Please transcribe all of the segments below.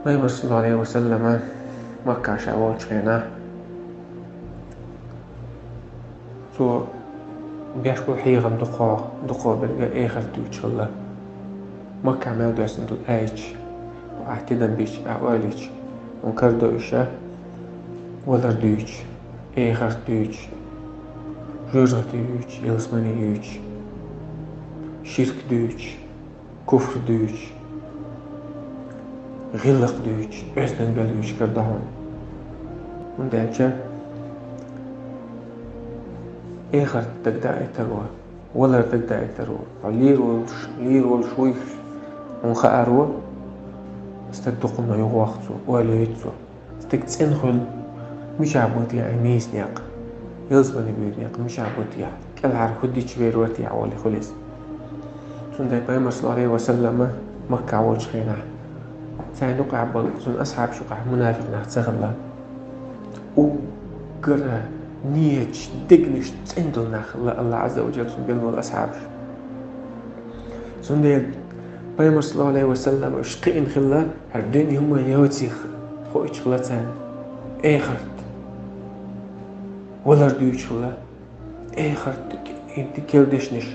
Paimar sallallahu alaihi wasallam Makka شعوال شخينا سو بيحكوا حيغم دقا بالقى آخر دوش الله مكة عمال دوسن دول آيش وأعتدن بيش أعواليش ونكر دوشة ولر دوش آخر دوش جوزة دوش يلسماني دوش شرك دوش كفر دوش غلق دوش أسنن بلوش كردهون وندعجة آخر تقدع تروى ولا تقدع تروى لير والشويش ونخأروا استدقنا يغوخزو ولا يتزو استكتسنخل مش عبودي عميس نياق يلزبني بيرياق مش عبودي كل عارف هديش بيروتي عوالي خلص سندي بايمر صلى الله عليه وسلم مكة عوال شخينا ساعدوك عبال سن أصحاب شقع منافق نحتسغ الله وقرأ نيتش دقنش تندل ناخ الله عز وجل سن بيلمو الأصحاب سندي بايمر صلى الله عليه وسلم اشقئن خلا هردين هم يوتي خوش خلاتان اخرت ولا ردوش خلا اخرت انت كيلدشنش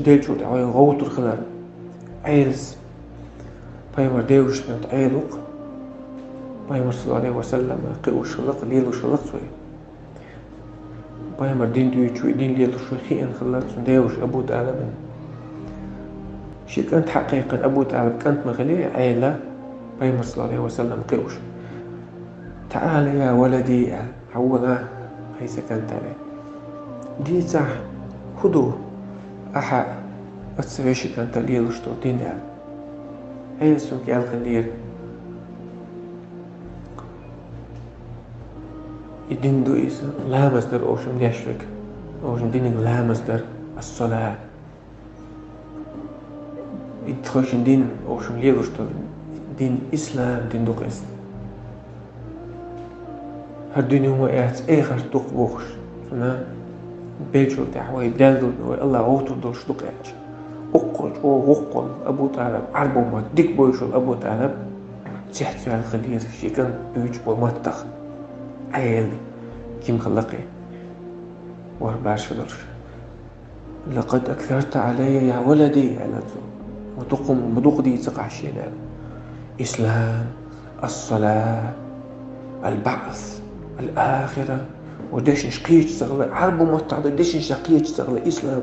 ديلشوت عوي غوتر خلا عيلز بايمر ديوش نت عيلوق بايمر صلى الله عليه وسلم قيو شلق ليلو شلق سوي بايمر دين دويتشوي دين ليلو شوي خيئن خلا ديوش أبو تعالى شي كانت حقيقة أبو تعالى كانت مغلي عيلة بايمر صلى الله عليه وسلم قيوش تعال يا ولدي حولا هيسا كانت عليه دي صح خدو أحا أتسويش كانت ليلو شتو دين يعني هي سمك الخلير الدين دو إيسا لا مصدر أوشم ليشرك أوشم دينك لا مصدر الصلاة يتخشن دين أوشم ليروشتو دين إسلام دين دوك إسلام هالدنيا هو آخر دوك بوخش سنا بيجو دعوة دالدو الله غوتو دوش دوك إيش وقل أبو طالب عربو ما ديك بويشل أبو طالب تحت في الخلير شيكن يجبو مطخ عيل كيم خلقي وارباش فدرش لقد أكثرت علي يا ولدي على وتقوم بدوق دي تقع الشيء إسلام الصلاة البعث الآخرة وديش نشقيش تغلى عربو مطعد ديش نشقيش تغلى إسلام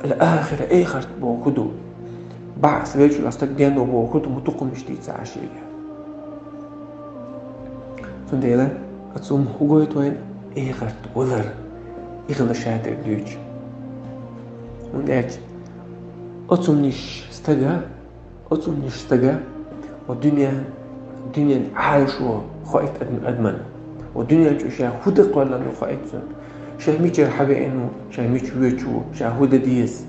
الآخرة آخر بو كدو بعث بيجو الأستاك ديانو بو كدو متقوم مشتي تعاشية سنديلا أتصوم هقويت وين آخر ولر إغلى شاتر ديوج وندعج أتصوم نيش استقى والدنيا عايشوا خائت أدمن والدنيا شاه هدق ولا إنه خائت شاه ميجر حاجة إنه شاه ميجر ويجو شاه هدا ديس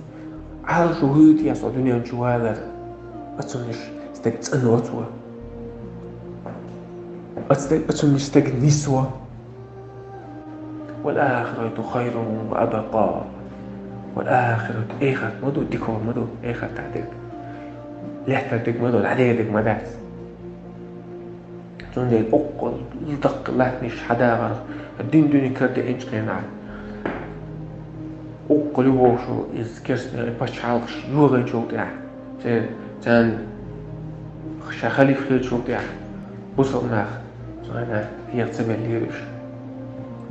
عايشوا هودي يا الدنيا نشوالر أتصونش استقت أنو أتوا أتصونش استقت نسوة والآخرة خير وأبقى والآخرة آخر مدو ديكور مدو آخر تعديك لحتك مدو العديدك مدعس تون دي أقل لدق لحنش حداغر الدين دوني كرد إنش قيناع أقل يوشو إز كرسنا باش عالش يوغي جوتيع تان خليف خير جوتيع بصل ناخ سوانا يغتبه ليرش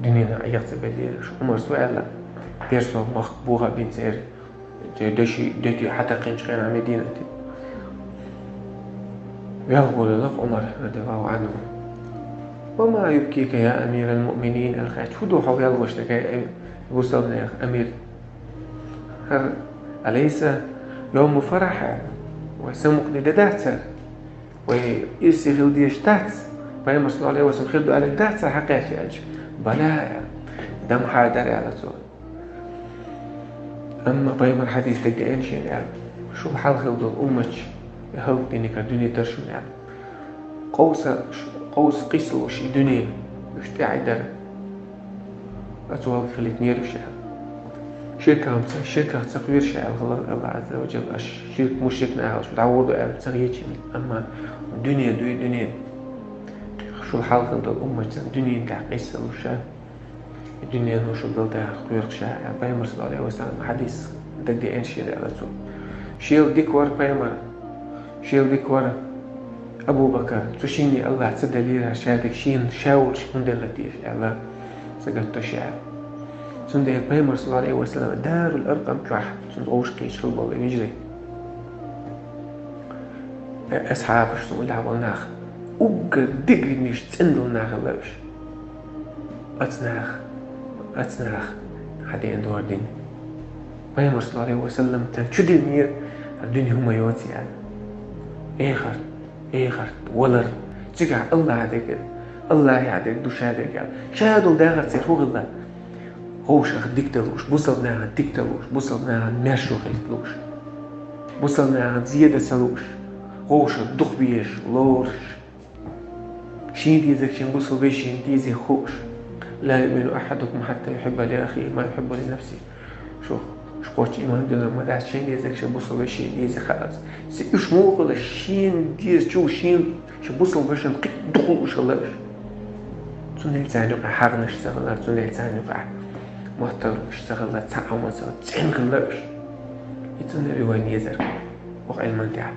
دينينا يغتبه ليرش عمر سؤال بيرسو مخبوغة بين سير ديتي حتى قينش قيناع مدينة يقول لك عمر رضي الله عنه وما يبكيك يا أمير المؤمنين الخير فدو حو يلغشتك يا وصلنا يا أمير أليس يوم فرح ويسمك لداتر ويسيغل ديش تاتس بايما صلى الله عليه وسلم خلدو على داتر حقيقي أجل بلا دم حادر على طول أما بايما الحديث تقعين شيء يعني شو حال خلدو الأمج يهو دينك الدنيا ترشون يعني قوس قيس وش الدنيا مش تعدل أتوقع خليت نيرش يعني شركة تقوير شيء الله عز وجل الشرك مشركنا على شو تعودوا على تغيير أما دنيا شو الحلقة ده الأمة دنيا تعقيس الوشة الدنيا نوشو ده تقوير شيء بيمر صلى الله عليه وسلم حديث ده إن شيء على سو شيل ديكور بيمر شيل ديكور أبو بكر تشيني الله تدليل شادك شين شاول شون دلتيش على سجدت شعر سند بيمر صلى الله عليه وسلم دار الأرقم كح سند أوش كيش في البول يجري أصحاب شو اللي عمل ناخ أوجر دقري مش تندل ناخ لوش أتناخ حدين دور دين بيمر صلى الله عليه وسلم تشد المير الدنيا هم يوتي يعني إخر ولر تجع الله هذاك الله يعدك دوش هذاك شادو داغر سيفوق الله هوش ديكتلوش بوصلنا ديكتلوش بوصلنا ناشو خيتلوش بوصلنا زيادة سلوش هوش دخ بيش لورش شين ديزك شين بوصل بيش شين ديزي خوش لا يؤمن أحدكم حتى يحب لأخيه ما يحب لنفسه شو قوتش إيمان دينا ما داعش شين ديزك شين بوصل بيش شين ديزي خلاص سيش موقع شين ديز شو شين شو بوصل بيش نقيت دخلوش الله بيش توني لسانيوك حاغنش سغلار توني لسانيوك محتر اشتغل تعاون سوا تنغلش يتنري وين يزر وقع المنتعب